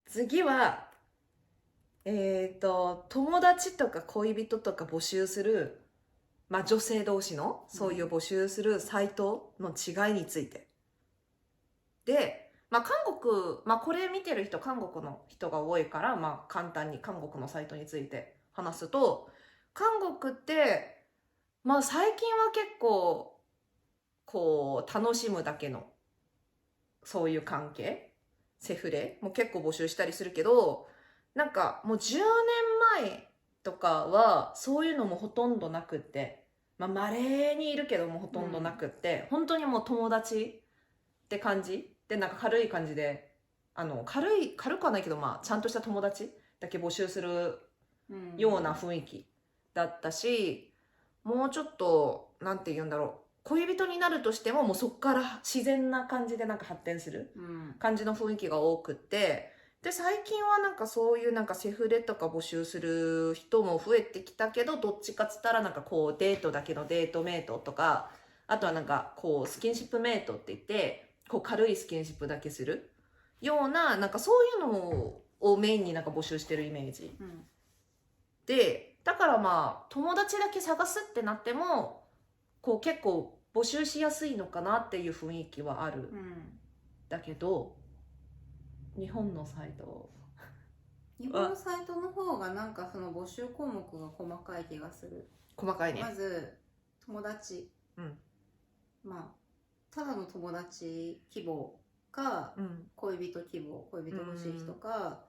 次は友達とか恋人とか募集する、まあ女性同士のそういう募集するサイトの違いについて。で、まあ韓国、まあこれ見てる人韓国の人が多いから、まあ簡単に韓国のサイトについて話すと、韓国ってまあ最近は結構こう楽しむだけのそういう関係、セフレも結構募集したりするけど、なんかもう10年前とかはそういうのもほとんどなくって、まあ稀にいるけどもほとんどなくって、本当にもう友達って感じで、なんか軽い感じで、軽くはないけど、まあちゃんとした友達だけ募集するような雰囲気だったし、もうちょっとなんて言うんだろう、恋人になるとしてももうそっから自然な感じでなんか発展する感じの雰囲気が多くって、で最近はなんかそういうなんかセフレとか募集する人も増えてきたけど、どっちかっつったらなんかこうデートだけのデートメイトとか、あとはなんかこうスキンシップメイトって言ってこう軽いスキンシップだけするような、なんかそういうのをメインになんか募集してるイメージで、だからまあ友達だけ探すってなってもこう結構募集しやすいのかなっていう雰囲気はある、だけど日本のサイト日本のサイトの方がなんかその募集項目が細かい気がする。細かいね。まず友達、まあただの友達希望か、恋人希望、恋人欲しい人か、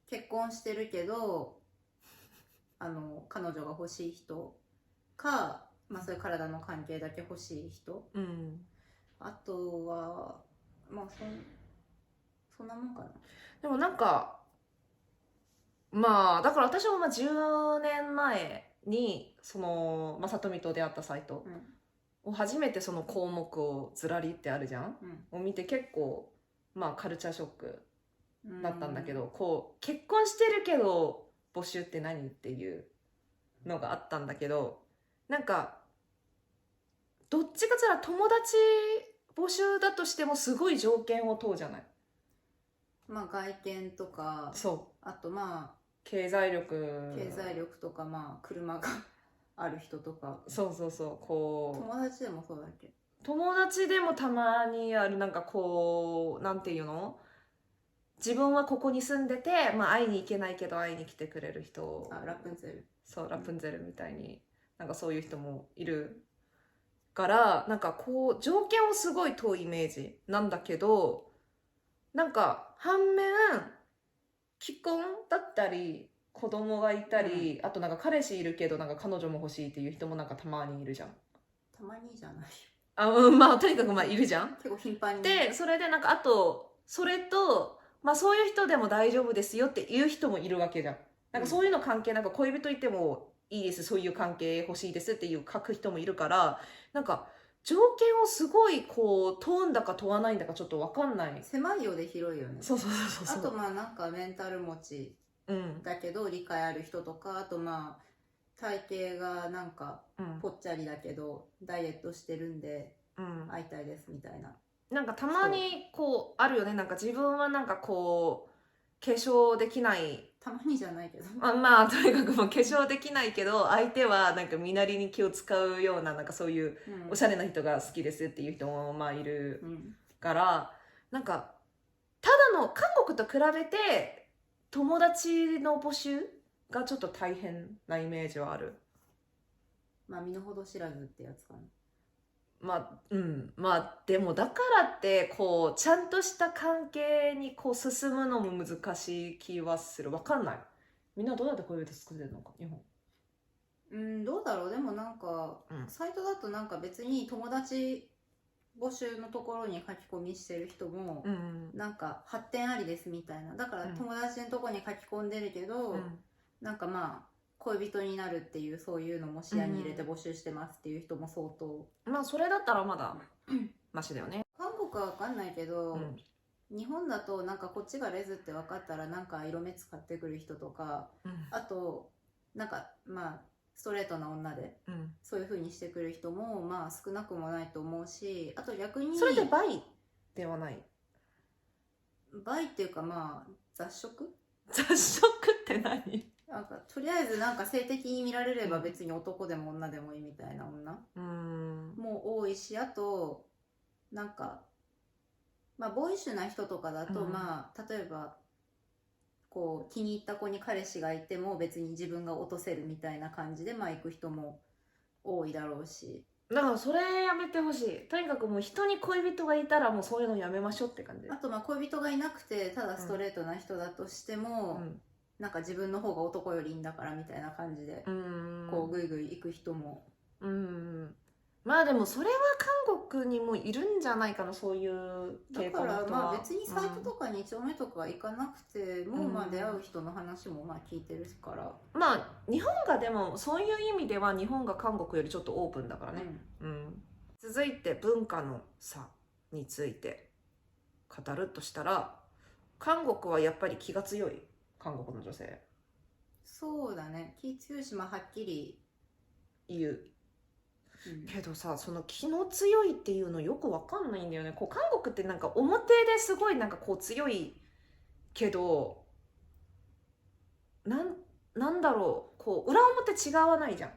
結婚してるけど彼女が欲しい人か、まあそういう体の関係だけ欲しい人、あとはまあそんなもんかな。でもなんかまあだから私もまあ10年前にそのまさとみと出会ったサイトを初めてその項目をずらりってあるじゃん、を見て結構まあカルチャーショックだったんだけど、こう結婚してるけど募集って何っていうのがあったんだけど、なんかどっちかつら友達募集だとしてもすごい条件を問うじゃない。まあ外見とか、そうあとまあ経済力とか、まあ車がある人とか。そうそうそう、こ友達でもそうだっけ。友達でもたまにある、なんかこうなんていうの、自分はここに住んでて、まあ、会いに行けないけど会いに来てくれる人。あ、ラプンツェル。そうラプンツェルみたいに、なんかそういう人もいるから、なんかこう条件をすごい問うイメージなんだけど、なんか反面既婚だったり子供がいたり、あとなんか彼氏いるけどなんか彼女も欲しいっていう人もなんかたまにいるじゃん。たまにじゃない。まあとにかくまあいるじゃん。結構頻繁に。でそれでなんかあとそれと、まあそういう人でも大丈夫ですよっていう人もいるわけじゃん。なんかそういうの関係、なんか恋人いてもいいです、そういう関係欲しいですっていう書く人もいるから、なんか条件をすごいこう問うんだか問わないんだかちょっと分かんない。狭いようで広いよね。そうそうそうそう。あとまあなんかメンタル持ちだけど理解ある人とか、あとまあ体型がなんかぽっちゃりだけどダイエットしてるんで会いたいですみたいな。なんかたまにこうあるよね、なんか自分はなんかこう化粧できない、たまにじゃないけどまあとにかくもう化粧できないけど相手はなんか身なりに気を使うような、なんかそういうおしゃれな人が好きですっていう人もまあいるから、なんかただの韓国と比べて友達の募集がちょっと大変なイメージはある。まあ身の程知らずってやつかな。まあでもだからってこうちゃんとした関係にこう進むのも難しい気はする。わかんない。みんなどうやって恋人作ってるのか、日本。どうだろう。でもなんか、サイトだとなんか別に友達募集のところに書き込みしてる人も、なんか発展ありですみたいな。だから友達のところに書き込んでるけど、なんかまあ恋人になるっていうそういうのも視野に入れて募集してますっていう人も相当、まあそれだったらまだマシだよね。韓国は分かんないけど、日本だとなんかこっちがレズって分かったらなんか色目使ってくる人とか、あとなんかまあストレートな女で、そういう風にしてくる人もまあ少なくもないと思うし、あと逆にそれでバイではない。バイっていうかまあ雑食雑食って何？なんかとりあえずなんか性的に見られれば別に男でも女でもいいみたいな女も多いし、あとなんかまあボーイッシュな人とかだと、まあ例えばこう気に入った子に彼氏がいても別に自分が落とせるみたいな感じでまあ行く人も多いだろうし、だからそれやめてほしい。とにかくもう人に恋人がいたらもうそういうのやめましょうって感じ。あとまあ恋人がいなくてただストレートな人だとしても、なんか自分の方が男よりいいんだからみたいな感じでこうグイグイ行く人も、まあでもそれは韓国にもいるんじゃないかな、そういう傾向の人は。だからまあ別にサイトとか2丁目とか行かなくても、まあ出会う人の話もまあ聞いてるから、まあ日本がでもそういう意味では日本が韓国よりちょっとオープンだからね。続いて文化の差について語るとしたら、韓国はやっぱり気が強い。韓国の女性そうだね、気強いし、まあはっきり言う、けどさ、その気の強いっていうのよくわかんないんだよね。こう韓国ってなんか表ですごいなんかこう強いけど、なんだろう、こう裏表違わないじゃん。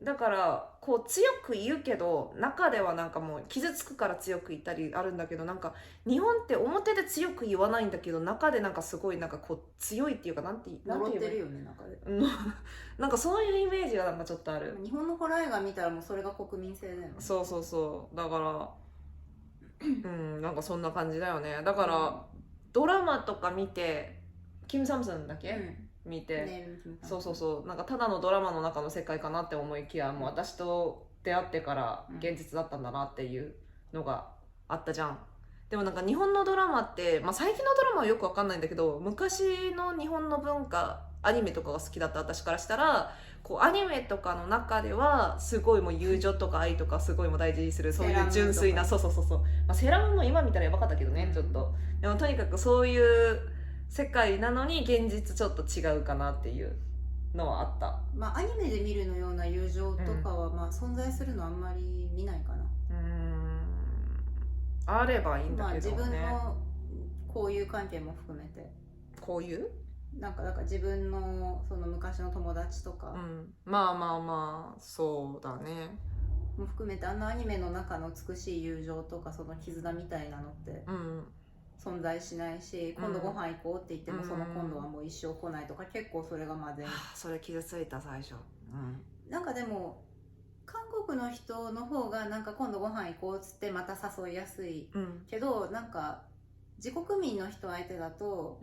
だからこう強く言うけど中ではなんかもう傷つくから強く言ったりあるんだけど、なんか日本って表で強く言わないんだけど中でなんかすごいなんかこう強いっていうか、なんて呪ってるよね中でなんかそういうイメージがなんかちょっとある。日本のホラー映画見たらもうそれが国民性だよね。そうそうそう、だからなんかそんな感じだよね。だから、ドラマとか見てキム・サムスンだっけ、見て、そうそうそう、なんかただのドラマの中の世界かなって思いきや、もう私と出会ってから現実だったんだなっていうのがあったじゃん。でもなんか日本のドラマって、まあ、最近のドラマはよくわかんないんだけど、昔の日本の文化、アニメとかが好きだった私からしたら、こうアニメとかの中ではすごいもう友情とか愛とかすごいもう大事にする、そういう純粋な、そうそうそうそう、まあ、セーラームーンも今見たらやばかったけどね、ちょっと。でもとにかくそういう世界なのに現実ちょっと違うかなっていうのはあった。まあアニメで見るのような友情とかは、まあ存在するのあんまり見ないかな。あればいいんだけどね。まあ自分の交友関係も含めて。交友？なんかだから自分のその昔の友達とか、まあまあまあそうだねも含めて、あのアニメの中の美しい友情とかその絆みたいなのって存在しないし、今度ご飯行こうって言ってもその今度はもう一生来ないとか、結構それがまずい。それ傷ついた最初。なんかでも韓国の人の方がなんか今度ご飯行こうっつってまた誘いやすい、けどなんか自国民の人相手だと、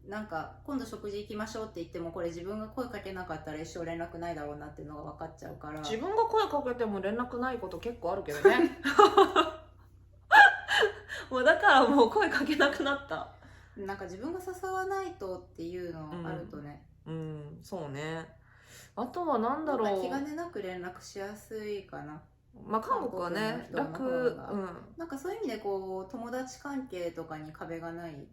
なんか今度食事行きましょうって言ってもこれ自分が声かけなかったら一生連絡ないだろうなっていうのが分かっちゃうから。自分が声かけても連絡ないこと結構あるけどねもうだからもう声かけなくなった。なんか自分が誘わないとっていうのあるとね、そうね。あとはなんだろう、気兼ねなく連絡しやすいかな。まあ韓国はね楽、なんかそういう意味でこう友達関係とかに壁がない、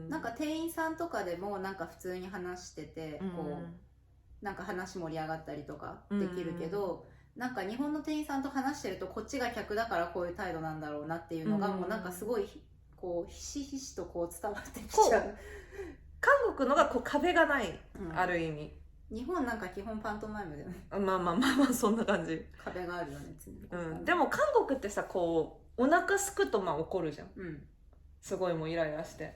なんか店員さんとかでもなんか普通に話してて、こうなんか話盛り上がったりとかできるけど、なんか日本の店員さんと話してるとこっちが客だからこういう態度なんだろうなっていうのがもうなんかすごいこうひしひしとこう伝わってきちゃう。韓国のがこう壁がない、ある意味。日本なんか基本パントマイムだよね。まあまあまあまあそんな感じ。壁があるよね、でも韓国ってさ、こうお腹すくとまあ怒るじゃん、すごいもうイライラして、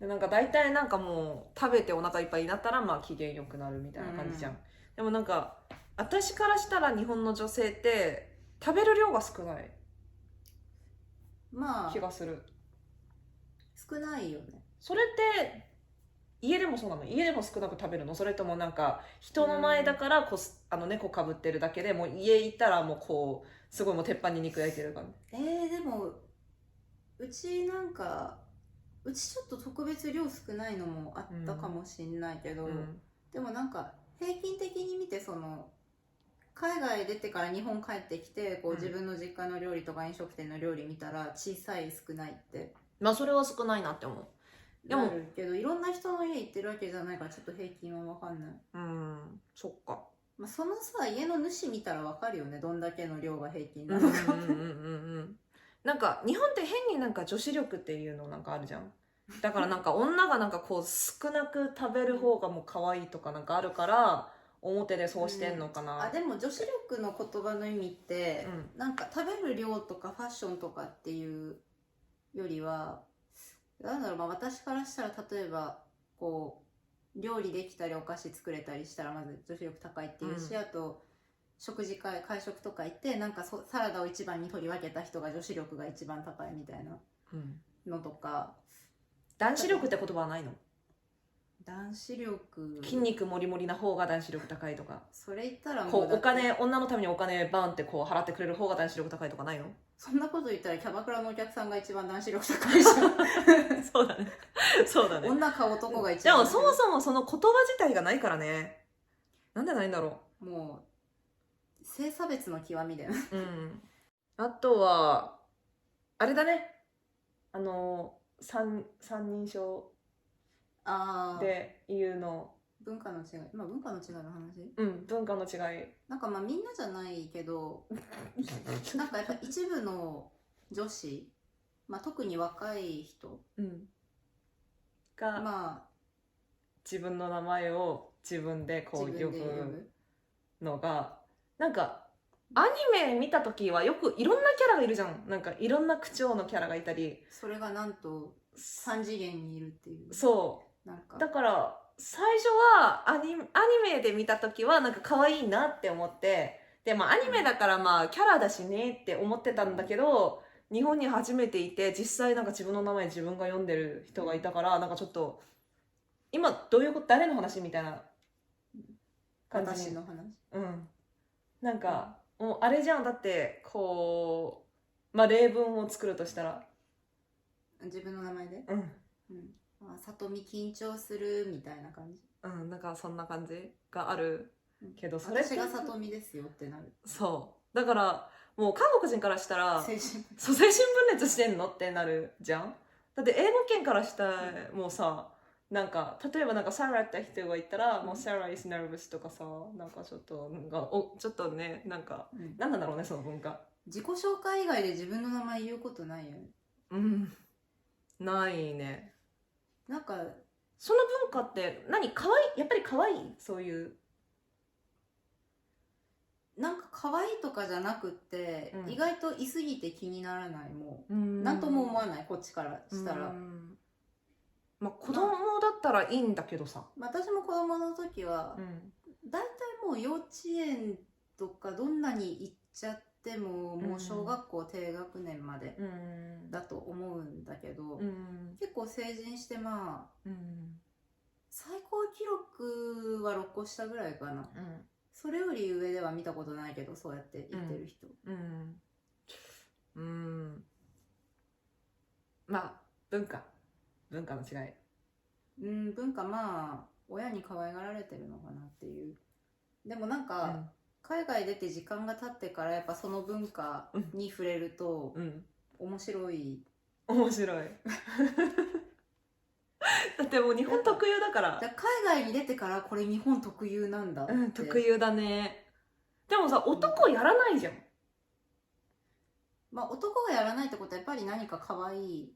でなんか大体なんかもう食べてお腹いっぱいになったらまあ機嫌よくなるみたいな感じじゃん、でもなんか私からしたら日本の女性って食べる量が少ない気がする。少ないよね。それって家でもそうなの？家でも少なく食べるの？それともなんか人の前だから猫かぶってるだけでもう家行ったらもうこうすごいもう鉄板に肉焼いてる感じ？でもうちなんかうちちょっと特別量少ないのもあったかもしんないけど、でもなんか平均的に見てその海外出てから日本帰ってきてこう自分の実家の料理とか飲食店の料理見たら小さい少ないってまあそれは少ないなって思う。でもけどいろんな人の家行ってるわけじゃないからちょっと平均は分かんない。そっか。まあ、そのさ家の主見たら分かるよね、どんだけの量が平均なのか。なんか日本って変になんか女子力っていうのなんかあるじゃん。だからなんか女がなんかこう少なく食べる方がもう可愛いとかなんかあるから表でそうしてんのかな。あ、でも女子力の言葉の意味って、なんか食べる量とかファッションとかっていうよりは、なんだろう、まあ私からしたら例えばこう料理できたりお菓子作れたりしたらまず女子力高いっていうし、あと食事会食とか行ってなんかサラダを一番に取り分けた人が女子力が一番高いみたいなのとか、男子力って言葉はないの？男子力、筋肉もりもりな方が男子力高いとか、それ言ったらもこうお金、女のためにお金バンってこう払ってくれる方が男子力高いとかないの？そんなこと言ったらキャバクラのお客さんが一番男子力高いじゃん。そうだね。そうだね。女か男が一で番。もそもそもその言葉自体がないからね。なんでないんだろもう性差別の極みだよね。あとはあれだね。三人称で言うの。文化の違い。まあ文化の違いの話。文化の違い。なんかまあみんなじゃないけど、なんかやっぱ一部の女子、まあ特に若い人が、まあ自分の名前を自分でこう呼ぶのが、なんかアニメ見た時はよくいろんなキャラがいるじゃん。なんかいろんな口調のキャラがいたり、それがなんと3次元にいるっていう。そうなんかだから最初はアニメで見た時はなんか可愛いなって思って、でまあアニメだからまあキャラだしねって思ってたんだけど、日本に初めていて実際なんか自分の名前自分が読んでる人がいたから、なんかちょっと今どういうこと、誰の話みたいな感じ。私の話。なんかもうあれじゃん。だってこうまあ例文を作るとしたら自分の名前でまあ、里見緊張するみたいな感じ。なんかそんな感じがあるけど、それ私が里見ですよってなる。そうだからもう韓国人からしたら精神分裂してんのってなるじゃん。だって英語圏からしたらもうさ、なんか例えばなんかサラって人が言ったら、もうサラ is nervous とかさ、なんかちょっとなんかちょっとね、なんか、なんなんだろうねその文化。自己紹介以外で自分の名前言うことないよね。ないね。なんかその文化って可愛い、やっぱり可愛い、そういうなんか可愛いとかじゃなくって、意外といすぎて気にならない。もうなんとも思わない、こっちからしたら。まあ子供だったらいいんだけどさ、私も子供の時はだいたいもう幼稚園とかどんなに行っちゃっても、もう小学校低学年までだと思うんだけど、結構成人してまあ、最高記録は6個下ぐらいかな、それより上では見たことないけど、そうやって言ってる人。まあ文化の違い。文化、まあ親に可愛がられてるのかなっていう。でもなんか、海外出て時間が経ってからやっぱその文化に触れると面白い。面白い。だってもう日本特有だから。海外に出てからこれ日本特有なんだって。特有だね。でもさ、男やらないじゃん。まあ男がやらないってことはやっぱり何か可愛い。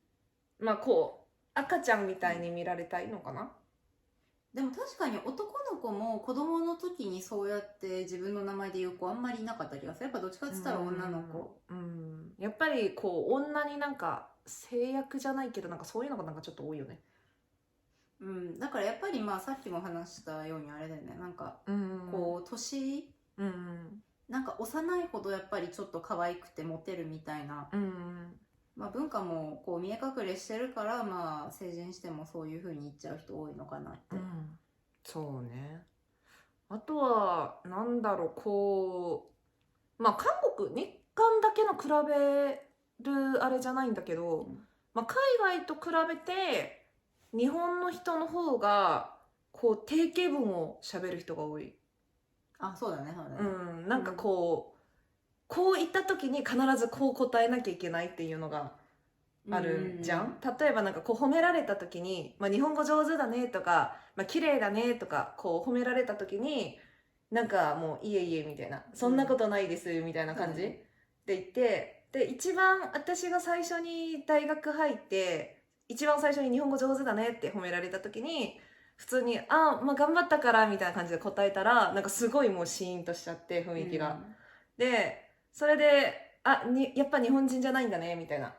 まあこう赤ちゃんみたいに見られたいのかな。でも確かに男の子も子供の時にそうやって自分の名前で言う子あんまりいなかった気がする。やっぱどっちかって言ったら女の子。やっぱりこう女になんか制約じゃないけど、なんかそういうのがなんかちょっと多いよね。だからやっぱりまあさっきも話したようにあれだよね。なんかこう年、なんか幼いほどやっぱりちょっと可愛くてモテるみたいな。まあ文化もこう見え隠れしてるから、まあ成人してもそういう風に言っちゃう人多いのかなって。そうね。あとはなんだろう、こうまあ韓国、日韓だけの比べるあれじゃないんだけど、まあ海外と比べて日本の人の方がこう定型文を喋る人が多い。あ、そうだね、そうだね。なんかこう言った時に必ずこう答えなきゃいけないっていうのがあるじゃん。例えばなんかこう褒められた時に、まあ、日本語上手だねとか、まあ、綺麗だねとかこう褒められた時になんかもういえいえみたいな、そんなことないですみたいな感じで言って、で一番私が最初に大学入って一番最初に日本語上手だねって褒められた時に普通にあ、まあ、頑張ったからみたいな感じで答えたらなんかすごいもうシーンとしちゃって雰囲気が、でそれでやっぱ日本人じゃないんだねみたいな、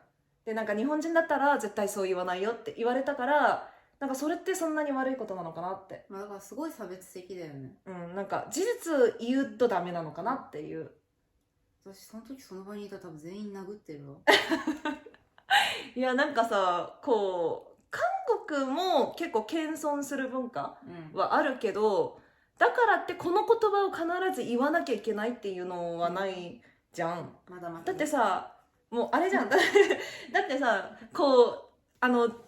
でなんか日本人だったら絶対そう言わないよって言われたから、なんかそれってそんなに悪いことなのかなって、まあだからすごい差別的だよね。なんか事実言うとダメなのかなっていう。私その時その場にいたら多分全員殴ってるわ。いやなんかさ、こう韓国も結構謙遜する文化はあるけど、だからってこの言葉を必ず言わなきゃいけないっていうのはないじゃん。まだまだだってさ、もうあれじゃん。だってさ、こう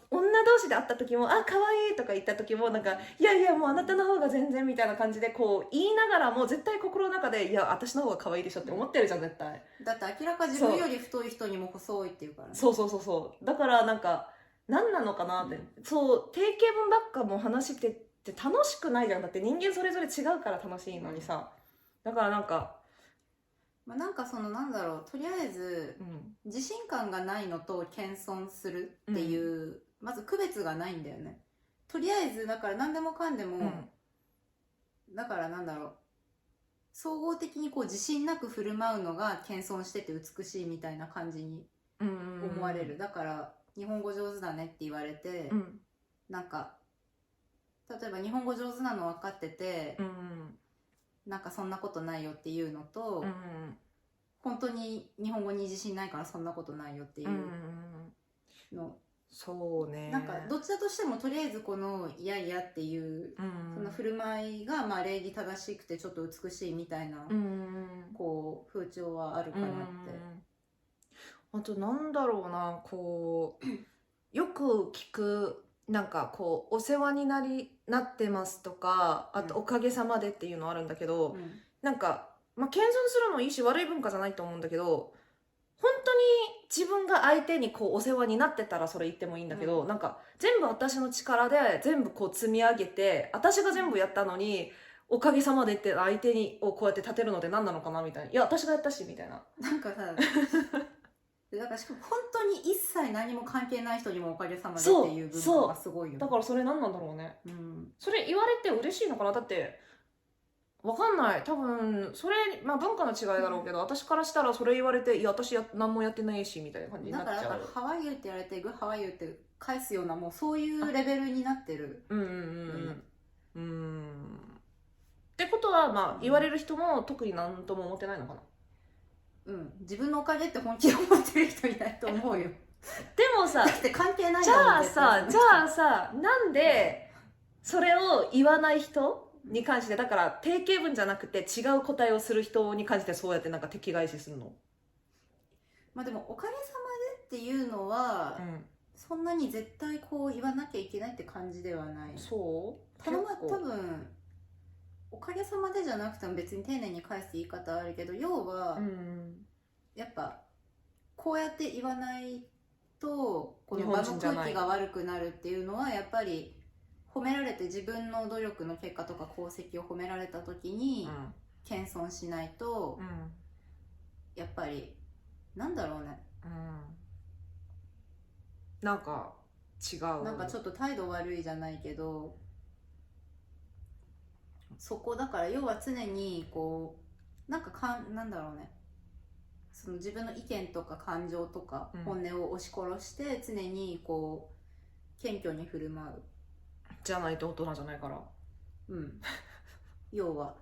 女同士で会った時も「あ、可愛い」とか言った時もなんか「いやいやもうあなたの方が全然」みたいな感じでこう言いながらも絶対心の中で「いや私の方が可愛いでしょ」って思ってるじゃん絶対。だって明らか自分より太い人にも細いっていうからね。そうそうそうそう。だからなんか何なのかなって、そう定型文ばっかも話って楽しくないじゃん。だって人間それぞれ違うから楽しいのにさ、だからなんかまあ、なんかそのなんだろう、とりあえず自信感がないのと謙遜するっていう、まず区別がないんだよね。とりあえずだから何でもかんでも、だからなんだろう、総合的にこう自信なく振る舞うのが謙遜してて美しいみたいな感じに思われる。だから日本語上手だねって言われて、なんか例えば日本語上手なの分かってて、なんかそんなことないよっていうのと、本当に日本語に自信ないからそんなことないよっていうの、そうね、なんかどっちだとしてもとりあえずこのいやいやっていう、その振る舞いがまあ礼儀正しくてちょっと美しいみたいな、こう風潮はあるかなって。あとなんだろうな、こうよく聞くなんかこうお世話になってますとか、あとおかげさまでっていうのあるんだけど、なんかまあ謙遜するのいいし悪い文化じゃないと思うんだけど、本当に自分が相手にこうお世話になってたらそれ言ってもいいんだけど、なんか全部私の力で全部こう積み上げて私が全部やったのにおかげさまでって相手にをこうやって立てるのって何なのかなみたいな、いや私がやったしみたいな、なんかさだからしかも本当に一切何も関係ない人にもおかげさまでっていう文化がすごいよね。だからそれ何なんだろうね、それ言われて嬉しいのかな。だってわかんない、多分それ、まあ、文化の違いだろうけど、私からしたらそれ言われて「いや私何もやってないし」みたいな感じになっちゃう。だから「ハワイユー」って言われて「グッハワイユー」って返すような、もうそういうレベルになってる。ってことはまあ言われる人も特に何とも思ってないのかな。自分のおかげって本気で思ってる人いないと思うよ。でもさ、だって関係ないじゃあさなんでそれを言わない人に関して、だから定型文じゃなくて違う答えをする人に関してそうやってなんか敵返しするの。まあでもおかげさまでっていうのは、そんなに絶対こう言わなきゃいけないって感じではない。そう多分おかげさまでじゃなくても別に丁寧に返す言い方あるけど、要は、やっぱこうやって言わないとこの場の空気が悪くなるっていうのは、やっぱり褒められて自分の努力の結果とか功績を褒められた時に謙遜しないと、やっぱりなんだろうね、なんか違う、なんかちょっと態度悪いじゃないけど、そこだから要は常にこうなんだろうね、その自分の意見とか感情とか本音を押し殺して常にこう謙虚に振る舞うじゃないと大人じゃないから。要は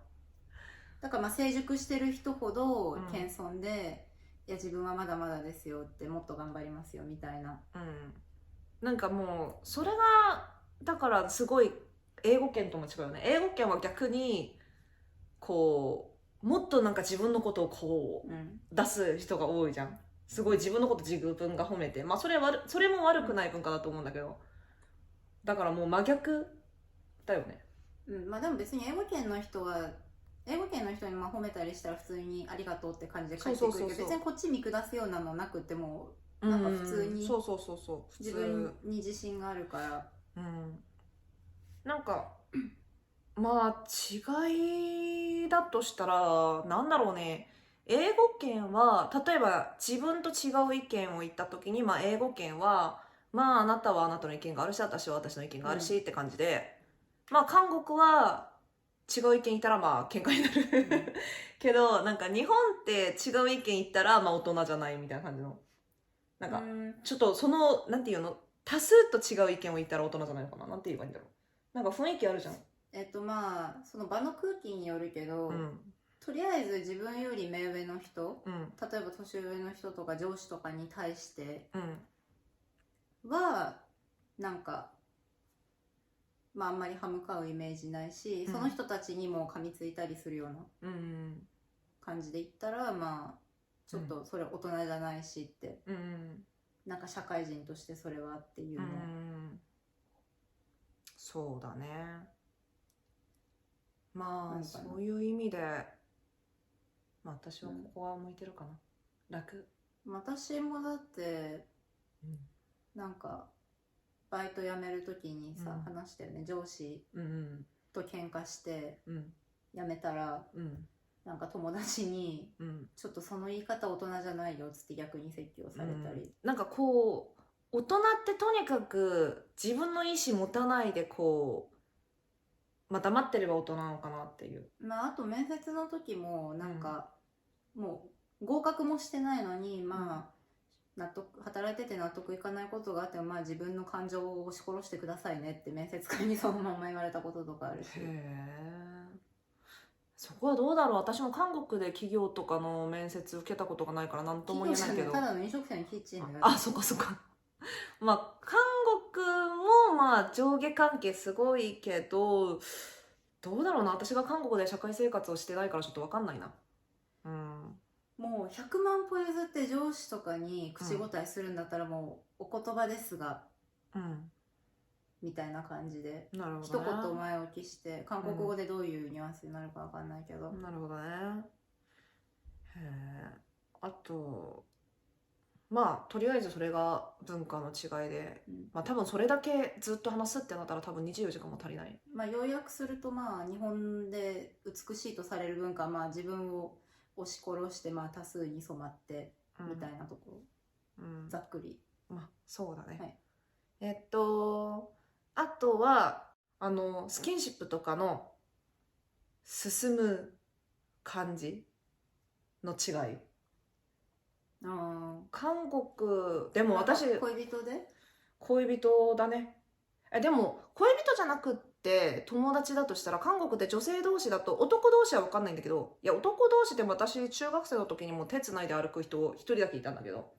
だからまあ成熟してる人ほど謙遜で、いや自分はまだまだですよって、もっと頑張りますよみたいな、なんかもうそれがだからすごい英語圏とも違うよね。英語圏は逆にこうもっとなんか自分のことをこう、出す人が多いじゃん。すごい自分のこと自分が褒めて、まあそれも悪くない文化だと思うんだけど、だからもう真逆だよね。まあでも別に英語圏の人にまあ褒めたりしたら普通にありがとうって感じで返ってくるけど、別にこっち見下すようなのなくても、なんか普通に自分に自信があるから、なんかまあ違いだとしたらなんだろうね。英語圏は例えば自分と違う意見を言った時に、まあ英語圏はまああなたはあなたの意見があるし私は私の意見があるしって感じで、まあ韓国は違う意見いたらまあ喧嘩になるけど、なんか日本って違う意見言ったらまあ大人じゃないみたいな感じの、なんかちょっとそのなんていうの、多数と違う意見を言ったら大人じゃないのかな、なんて言えばいいんだろう、なんか雰囲気あるじゃん。まあその場の空気によるけど、とりあえず自分より目上の人、例えば年上の人とか上司とかに対しては、なんかまああんまり歯向かうイメージないし、その人たちにも噛みついたりするような感じで言ったら、まあちょっとそれ大人じゃないしって、なんか社会人としてそれはっていうの、そうだね。まあそういう意味で、まあ私はここは向いてるかな、楽。私もだって、なんかバイト辞める時にさ、話したよね。上司と喧嘩して辞めたら、なんか友達に、ちょっとその言い方大人じゃないよっつって逆に説教されたり、なんかこう大人ってとにかく自分の意思持たないでこう、まあ、黙ってれば大人なのかなっていう。まああと面接の時もなんか、もう合格もしてないのに、まあ働いてて納得いかないことがあっても、まあ自分の感情を押し殺してくださいねって面接官にそのまま言われたこととかあるし。へえ。そこはどうだろう。私も韓国で企業とかの面接受けたことがないから何とも言えないけど。ただの飲食店のキッチンだよ。あ、そっかそっか。まあ韓国もまあ上下関係すごいけど、どうだろうな。私が韓国で社会生活をしてないからちょっと分かんないな。もう100万歩譲って上司とかに口答えするんだったらもうお言葉ですが、みたいな感じで、なるほどね、一言前置きして韓国語でどういうニュアンスになるか分かんないけど、なるほどね。へえ。あとまあとりあえずそれが文化の違いで、まあ多分それだけずっと話すってなったら多分24時間も足りない。まあ要約すると、まあ日本で美しいとされる文化は、まあ自分を押し殺して、まあ多数に染まってみたいなところ、ざっくり。まあそうだね、はい、あとはスキンシップとかの進む感じの違い。韓国でも私恋人で恋人だね。でも恋人じゃなくって友達だとしたら、韓国で女性同士だと、男同士は分かんないんだけど、いや男同士でも私中学生の時にも手つないで歩く人一人だけいたんだけど、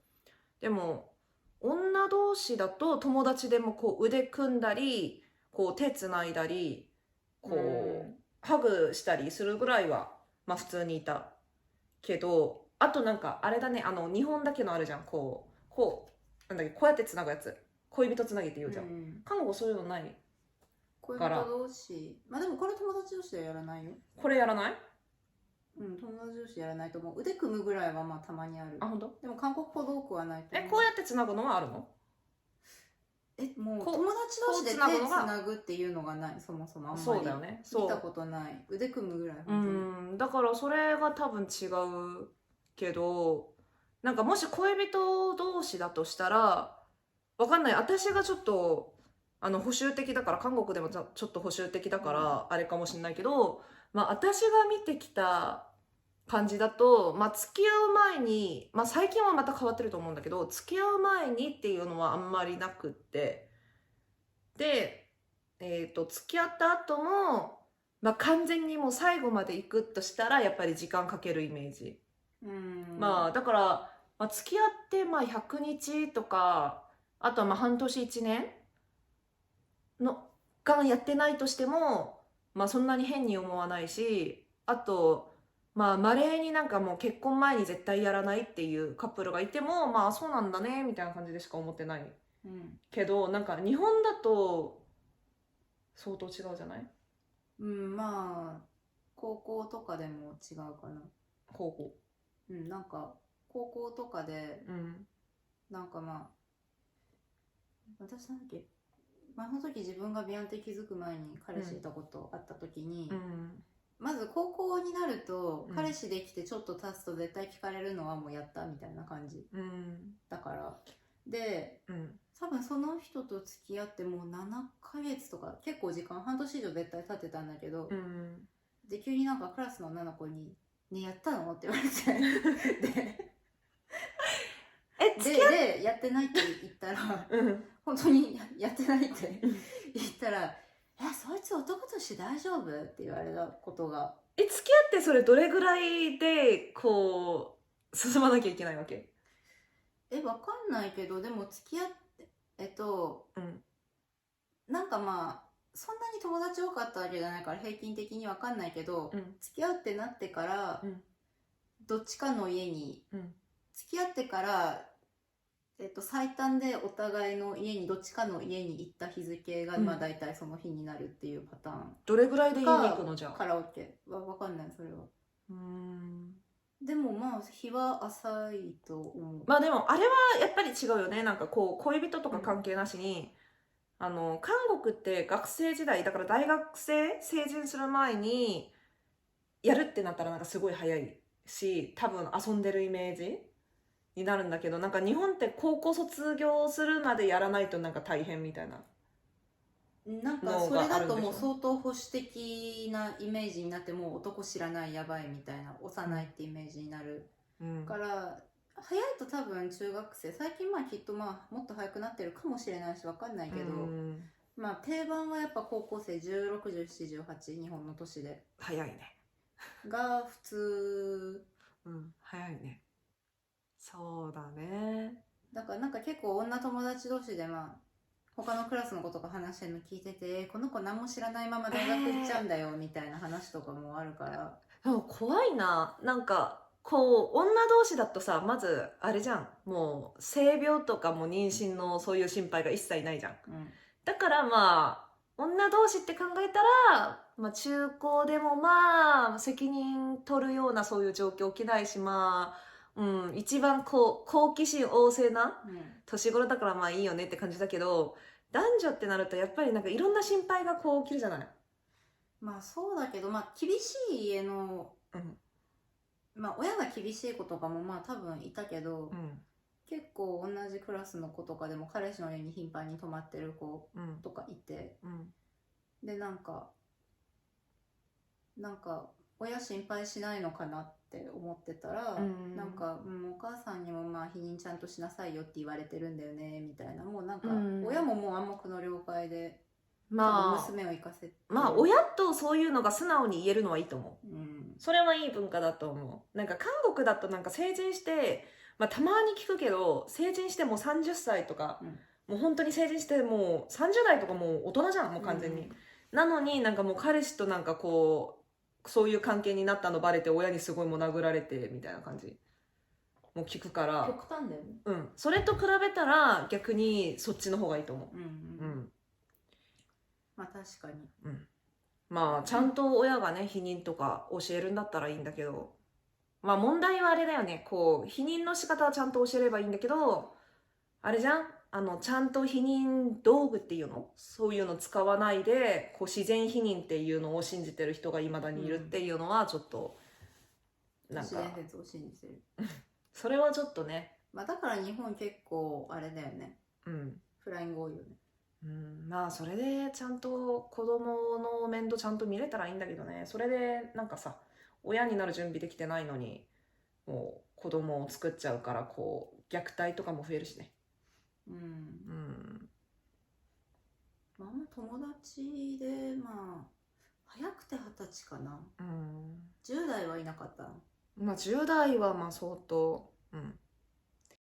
でも女同士だと友達でもこう腕組んだりこう手つないだりこうハグしたりするぐらいはまあ普通にいたけど、あとなんかあれだね、日本だけのあるじゃん、こうなんだっけ、こうやってつなぐやつ、恋人つなぎって言うじゃん、韓国そういうのない。恋人同士、まあでもこれ友達同士ではやらないよ。これやらない？友達同士やらないと思う。腕組むぐらいはまあたまにある。あ、本当？でも韓国ほど多くはないと思う。こうやってつなぐのはあるの？もう友達同士で手つなぐっていうのがない、そもそもあんまり。そうだよね。見たことない。腕組むぐらい。だからそれが多分違うけど、なんかもし恋人同士だとしたらわかんない。私がちょっと保守的だから、韓国でもちょっと保守的だからあれかもしれないけど、まあ私が見てきた感じだと、まあ付き合う前に、まあ最近はまた変わってると思うんだけど、付き合う前にっていうのはあんまりなくって、で付き合った後も、まあ完全にもう最後まで行くとしたらやっぱり時間かけるイメージ。まあだから、まあ、付き合ってまあ100日とか、あとはまあ半年1年の間やってないとしても、まあそんなに変に思わないし、あとまあ稀になんかもう結婚前に絶対やらないっていうカップルがいても、まあそうなんだねみたいな感じでしか思ってない、けどなんか日本だと相当違うじゃない？まあ高校とかでも違うかな。高校なんか高校とかで、なんかまあ私なんだっけ、まあ、その時自分がビアンって気づく前に彼氏いたことあった時に、まず高校になると、彼氏できてちょっと経つと絶対聞かれるのはもうやったみたいな感じ、だからで、多分その人と付き合ってもう7ヶ月とか結構時間半年以上絶対経ってたんだけど、で急になんかクラスの女の子に「ねやったの?」って言われてでやってないって言ったら、本当にやってないって言ったら「そいつ男として大丈夫?」って言われたことが。付き合ってそれどれぐらいでこう進まなきゃいけないわけ？わかんないけど、でも付き合ってなんかまあそんなに友達多かったわけじゃないから平均的にわかんないけど、付き合うってなってから、どっちかの家に、付き合ってから最短でお互いの家にどっちかの家に行った日付が、まあ大体その日になるっていうパターン。どれぐらいで言いに行くの？じゃあカラオケはわかんない、それは。でもまあ日は浅いと思う。まあでもあれはやっぱり違うよね。なんかこう恋人とか関係なしに、韓国って学生時代だから大学生成人する前にやるってなったらなんかすごい早いし、多分遊んでるイメージになるんだけど、なんか日本って高校卒業するまでやらないとなんか大変みたいな。なんかそれだともう相当保守的なイメージになって、もう男知らないやばいみたいな、幼いってイメージになる、から、早いと多分中学生、最近まあきっとまあもっと早くなってるかもしれないし、わかんないけど、まあ定番はやっぱ高校生16、17、18、日本の年で早いねが普通。早いね。そうだね。だからなんか結構女友達同士でまあ他のクラスの子とか話してるの聞いてて、この子何も知らないまま大学行っちゃうんだよみたいな話とかもあるから、でも怖いな。なんかこう女同士だとさ、まずあれじゃん、もう性病とかも妊娠のそういう心配が一切ないじゃん、だからまあ女同士って考えたら、まあ、中高でもまあ責任取るようなそういう状況起きないし、まあ一番こう好奇心旺盛な年頃だからまあいいよねって感じだけど、男女ってなるとやっぱりなんかいろんな心配がこう起きるじゃない。まあそうだけど、まあ厳しい家の、まあ親が厳しい子とかもまあ多分いたけど、結構同じクラスの子とかでも彼氏の家に頻繁に泊まってる子とかいて、でなんか親心配しないのかなって思ってたら、なんか、お母さんにもまあ避妊ちゃんとしなさいよって言われてるんだよねみたいな、もうなんか、親ももう暗黙の了解で、まあ娘を行かせて、まあ親とそういうのが素直に言えるのはいいと思う、それはいい文化だと思う。なんか韓国だとなんか成人して、まあ、たまに聞くけど成人してもう30歳とか、もう本当に成人してもう30代とかもう大人じゃん、もう完全に、なのになんかもう彼氏となんかこうそういう関係になったのバレて親にすごいもう殴られてみたいな感じもう聞くから、極端だよね。それと比べたら逆にそっちの方がいいと思う。まあ確かに。まあちゃんと親がね避妊とか教えるんだったらいいんだけど、まあ問題はあれだよね、こう避妊の仕方はちゃんと教えればいいんだけど、あれじゃん、ちゃんと避妊道具っていうの、そういうの使わないでこう自然避妊っていうのを信じてる人がいまだにいるっていうのはちょっと、なんか自然説を信じてるそれはちょっとね、まあだから日本結構あれだよね、フライング多いよね。まあそれでちゃんと子供の面倒ちゃんと見れたらいいんだけどね。それでなんかさ、親になる準備できてないのにもう子供を作っちゃうから、こう虐待とかも増えるしね。まあ友達でまあ早くて20歳かな。10代はいなかった。まあ10代はまあ相当